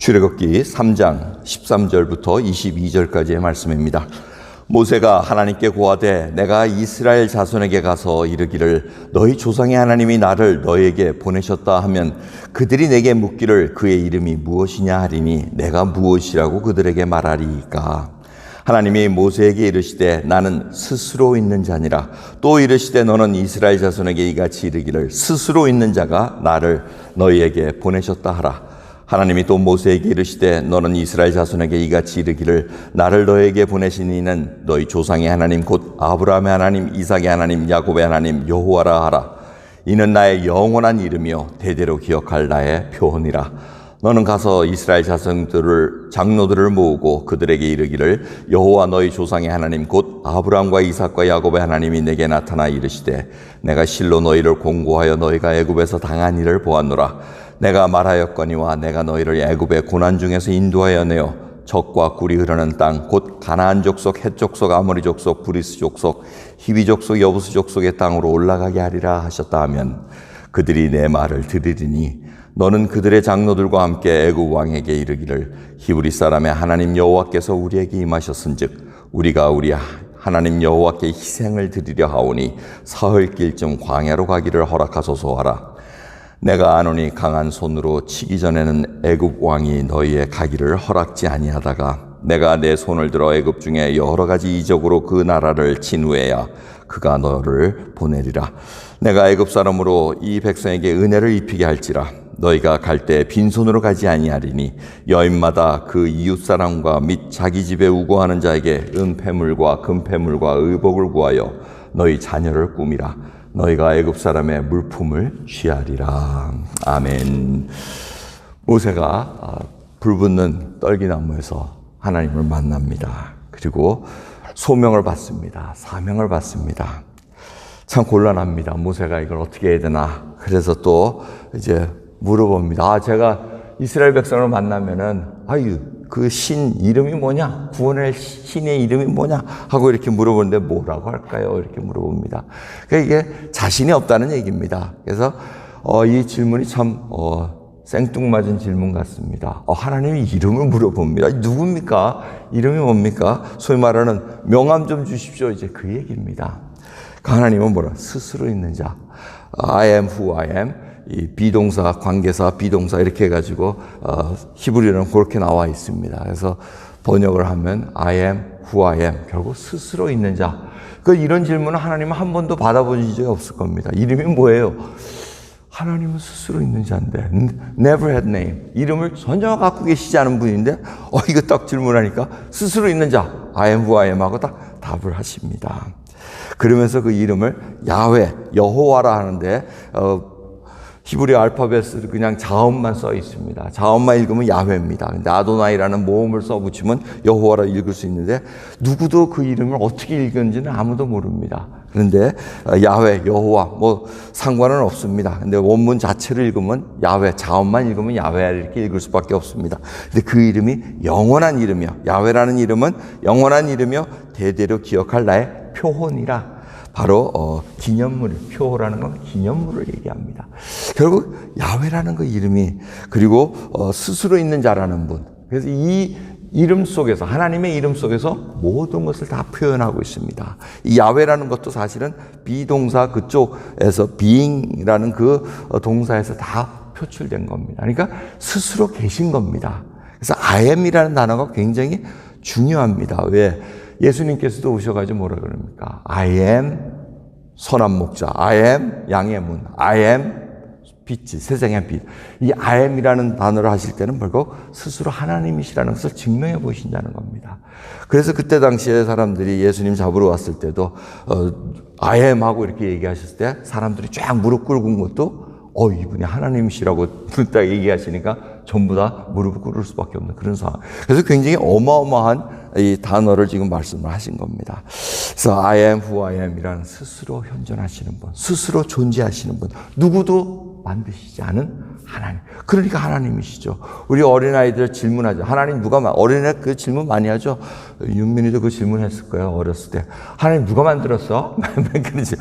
출애굽기 3장 13절부터 22절까지의 말씀입니다. 모세가 하나님께 고하되 내가 이스라엘 자손에게 가서 이르기를 너희 조상의 하나님이 나를 너희에게 보내셨다 하면 그들이 내게 묻기를 그의 이름이 무엇이냐 하리니 내가 무엇이라고 그들에게 말하리이까. 하나님이 모세에게 이르시되 나는 스스로 있는 자니라. 또 이르시되 너는 이스라엘 자손에게 이같이 이르기를 스스로 있는 자가 나를 너희에게 보내셨다 하라. 하나님이 또 모세에게 이르시되 너는 이스라엘 자손에게 이같이 이르기를 나를 너에게 보내신 이는 너희 조상의 하나님 곧 아브라함의 하나님 이삭의 하나님 야곱의 하나님 여호와라 하라. 이는 나의 영원한 이름이요 대대로 기억할 나의 표언이라. 너는 가서 이스라엘 장로들을 모으고 그들에게 이르기를 여호와 너희 조상의 하나님 곧 아브라함과 이삭과 야곱의 하나님이 내게 나타나 이르시되 내가 실로 너희를 공고하여 너희가 애굽에서 당한 일을 보았노라. 내가 말하였거니와 내가 너희를 애굽의 고난 중에서 인도하여 내어 젖과 꿀이 흐르는 땅 곧 가나안 족속, 헷 족속, 아모리 족속, 브리스 족속, 히비 족속, 여부스 족속의 땅으로 올라가게 하리라 하셨다 하면 그들이 내 말을 들으리니 너는 그들의 장로들과 함께 애굽 왕에게 이르기를 히브리 사람의 하나님 여호와께서 우리에게 임하셨은즉 우리가 우리 하나님 여호와께 희생을 드리려 하오니 사흘길쯤 광야로 가기를 허락하소서 하라. 내가 아노니 강한 손으로 치기 전에는 애굽 왕이 너희의 가기를 허락지 아니하다가 내가 내 손을 들어 애굽 중에 여러 가지 이적으로 그 나라를 친 후에야 그가 너를 보내리라. 내가 애굽 사람으로 이 백성에게 은혜를 입히게 할지라. 너희가 갈 때 빈손으로 가지 아니하리니 여인마다 그 이웃 사람과 및 자기 집에 우거하는 자에게 은폐물과 금폐물과 의복을 구하여 너희 자녀를 꾸미라. 너희가 애굽 사람의 물품을 취하리라. 아멘. 모세가 불붙는 떨기나무에서 하나님을 만납니다. 그리고 소명을 받습니다. 사명을 받습니다. 참 곤란합니다. 모세가 이걸 어떻게 해야 되나. 그래서 또 이제 물어봅니다. 제가 이스라엘 백성을 만나면은 그 신 이름이 뭐냐? 구원의 신의 이름이 뭐냐? 하고 이렇게 물어보는데 뭐라고 할까요? 이렇게 물어봅니다. 그러니까 이게 자신이 없다는 얘기입니다. 그래서 이 질문이 참 생뚱맞은 질문 같습니다. 하나님이 이름을 물어봅니다. 누굽니까? 이름이 뭡니까? 소위 말하는 명함 좀 주십시오. 이제 그 얘기입니다. 하나님은 뭐라? 스스로 있는 자. I am who I am. 이 비동사, 관계사, 비동사 이렇게 해가지고 히브리어는 그렇게 나와 있습니다. 그래서 번역을 하면 I am who I am. 결국 스스로 있는 자. 이런 질문은 하나님은 한 번도 받아본 적이 없을 겁니다. 이름이 뭐예요? 하나님은 스스로 있는 자인데 never had name. 이름을 전혀 갖고 계시지 않은 분인데 이거 딱 질문하니까 스스로 있는 자 I am who I am 하고 딱 답을 하십니다. 그러면서 그 이름을 야훼, 여호와라 하는데 히브리 알파벳으로 그냥 자음만 써 있습니다. 자음만 읽으면 야훼입니다. 근데 아도나이라는 모음을 써 붙이면 여호와라 읽을 수 있는데 누구도 그 이름을 어떻게 읽는지는 아무도 모릅니다. 그런데 야훼, 여호와 뭐 상관은 없습니다. 근데 원문 자체를 읽으면 야훼, 자음만 읽으면 야훼 이렇게 읽을 수밖에 없습니다. 근데 그 이름이 영원한 이름이요. 야훼라는 이름은 영원한 이름이요. 대대로 기억할 나의 표혼이라. 바로 기념물, 표라는 건 기념물을 얘기합니다. 결국 야훼라는 그 이름이 그리고 스스로 있는 자라는 분. 그래서 이 이름 속에서 하나님의 이름 속에서 모든 것을 다 표현하고 있습니다. 이 야훼라는 것도 사실은 비동사 그쪽에서 being이라는 그 동사에서 다 표출된 겁니다. 그러니까 스스로 계신 겁니다. 그래서 I am이라는 단어가 굉장히 중요합니다. 왜? 예수님께서도 오셔가지고 뭐라 그럽니까? I am 선한 목자, I am 양의 문, I am 빛이, 세상의 빛. 이 I am이라는 단어를 하실 때는 결국 스스로 하나님이시라는 것을 증명해 보신다는 겁니다. 그래서 그때 당시에 사람들이 예수님 잡으러 왔을 때도 I am 하고 이렇게 얘기하셨을 때 사람들이 쫙 무릎 꿇고 온 것도 이분이 하나님이시라고 딱 얘기하시니까 전부 다 무릎을 꿇을 수밖에 없는 그런 상황. 그래서 굉장히 어마어마한 이 단어를 지금 말씀을 하신 겁니다. 그래서 I am who I am 이라는 스스로 현존하시는 분, 스스로 존재하시는 분, 누구도 만드시지 않은 하나님. 그러니까 하나님이시죠. 우리 어린아이들 질문하죠. 하나님 어린애 그 질문 많이 하죠. 윤민이도 그 질문 했을 거예요. 어렸을 때. 하나님 누가 만들었어? 그러지.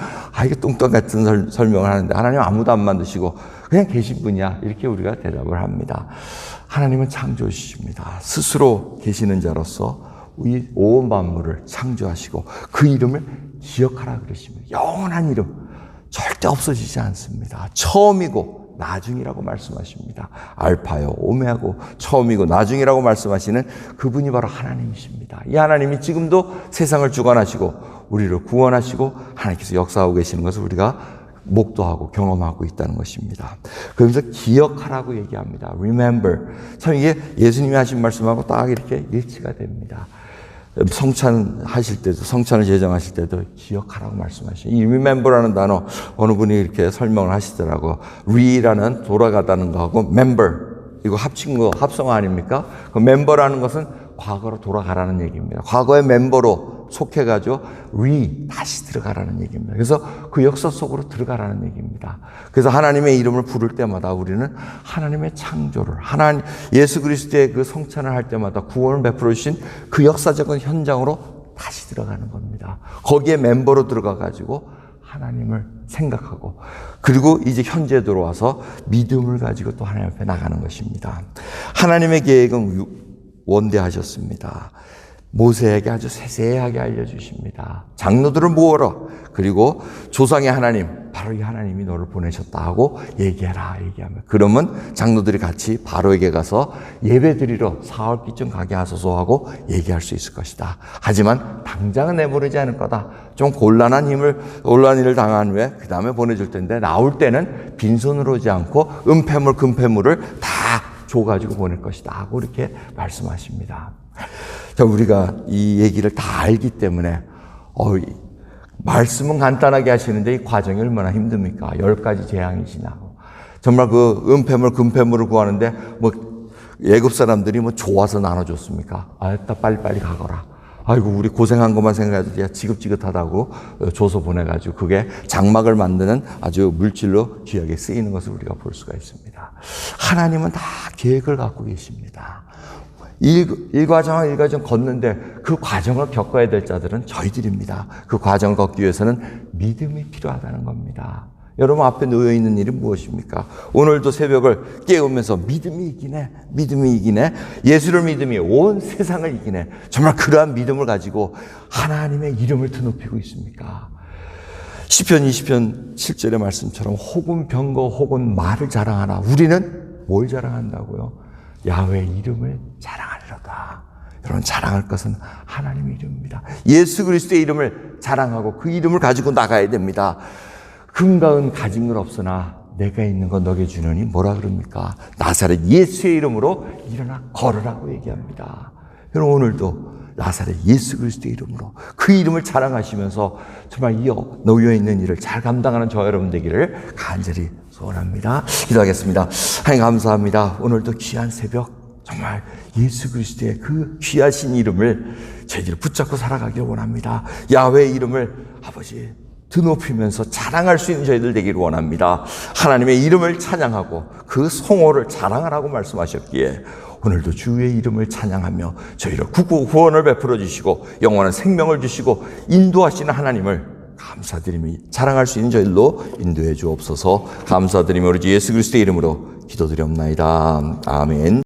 이게 똥똥 같은 설명을 하는데 하나님 아무도 안 만드시고 그냥 계신 분이야. 이렇게 우리가 대답을 합니다. 하나님은 창조주십니다. 스스로 계시는 자로서 이 온 만물을 창조하시고 그 이름을 기억하라 그러십니다. 영원한 이름 절대 없어지지 않습니다. 처음이고 나중이라고 말씀하십니다. 알파요 오메아고 처음이고 나중이라고 말씀하시는 그분이 바로 하나님이십니다. 이 하나님이 지금도 세상을 주관하시고 우리를 구원하시고 하나님께서 역사하고 계시는 것을 우리가 목도하고 경험하고 있다는 것입니다. 그러면서 기억하라고 얘기합니다. Remember. 참 이게 예수님이 하신 말씀하고 딱 이렇게 일치가 됩니다. 성찬하실 때도, 성찬을 제정하실 때도 기억하라고 말씀하시죠. 이 remember라는 단어 어느 분이 이렇게 설명을 하시더라고요. re라는 돌아가다는 거하고 member 이거 합친 거 합성어 아닙니까? 그 member라는 것은 과거로 돌아가라는 얘기입니다. 과거의 멤버로 속해가지고 다시 들어가라는 얘기입니다. 그래서 그 역사 속으로 들어가라는 얘기입니다. 그래서 하나님의 이름을 부를 때마다 우리는 하나님의 창조를 예수 그리스도의 그 성찬을 할 때마다 구원을 베풀어 주신 그 역사적인 현장으로 다시 들어가는 겁니다. 거기에 멤버로 들어가가지고 하나님을 생각하고 그리고 이제 현재 들어와서 믿음을 가지고 또 하나님 앞에 나가는 것입니다. 하나님의 계획은 원대하셨습니다. 모세에게 아주 세세하게 알려주십니다. 장로들을 모으라. 그리고 조상의 하나님, 바로 이 하나님이 너를 보내셨다 하고 얘기하라 얘기하면 그러면 장로들이 같이 바로에게 가서 예배드리러 사흘기쯤 가게 하소서 하고 얘기할 수 있을 것이다. 하지만 당장은 내보내지 않을 거다. 좀 곤란한 일을 당한 후에 그 다음에 보내줄 텐데 나올 때는 빈손으로 오지 않고 은폐물, 금폐물을 다 줘가지고 보낼 것이다 하고 이렇게 말씀하십니다. 자, 우리가 이 얘기를 다 알기 때문에 말씀은 간단하게 하시는데 이 과정이 얼마나 힘듭니까? 10가지 재앙이 지나고 정말 그 은폐물, 금폐물을 구하는데 애굽 사람들이 좋아서 나눠줬습니까? 빨리빨리 가거라. 아이고 우리 고생한 것만 생각해도 지긋지긋하다고 줘서 보내가지고 그게 장막을 만드는 아주 물질로 귀하게 쓰이는 것을 우리가 볼 수가 있습니다. 하나님은 다 계획을 갖고 계십니다. 일과정 걷는데 그 과정을 겪어야 될 자들은 저희들입니다. 그 과정을 걷기 위해서는 믿음이 필요하다는 겁니다. 여러분 앞에 놓여있는 일이 무엇입니까? 오늘도 새벽을 깨우면서 믿음이 이기네. 예수를 믿음이 온 세상을 이기네. 정말 그러한 믿음을 가지고 하나님의 이름을 드높이고 있습니까? 시편 20편 7절의 말씀처럼 혹은 병거 혹은 말을 자랑하라. 우리는 뭘 자랑한다고요? 야훼의 이름을 자랑하리로다. 여러분 자랑할 것은 하나님의 이름입니다. 예수 그리스도의 이름을 자랑하고 그 이름을 가지고 나가야 됩니다. 금과 은 가진 건 없으나 내가 있는 건 너에게 주느니 뭐라 그럽니까? 나사렛 예수의 이름으로 일어나 걸으라고 얘기합니다. 여러분 오늘도 나사렛 예수 그리스도의 이름으로 그 이름을 자랑하시면서 정말 놓여있는 일을 잘 감당하는 저 여러분 되기를 간절히 소원합니다. 기도하겠습니다. 하나님 감사합니다. 오늘도 귀한 새벽 정말 예수 그리스도의 그 귀하신 이름을 저희들이 붙잡고 살아가기를 원합니다. 야훼의 이름을 아버지 드높이면서 자랑할 수 있는 저희들 되기를 원합니다. 하나님의 이름을 찬양하고 그 성호를 자랑하라고 말씀하셨기에 오늘도 주의 이름을 찬양하며 저희를 구원을 베풀어 주시고 영원한 생명을 주시고 인도하시는 하나님을 감사드리며 자랑할 수 있는 저희들로 인도해 주옵소서. 감사드리며 우리 주 예수 그리스도의 이름으로 기도드리옵나이다. 아멘.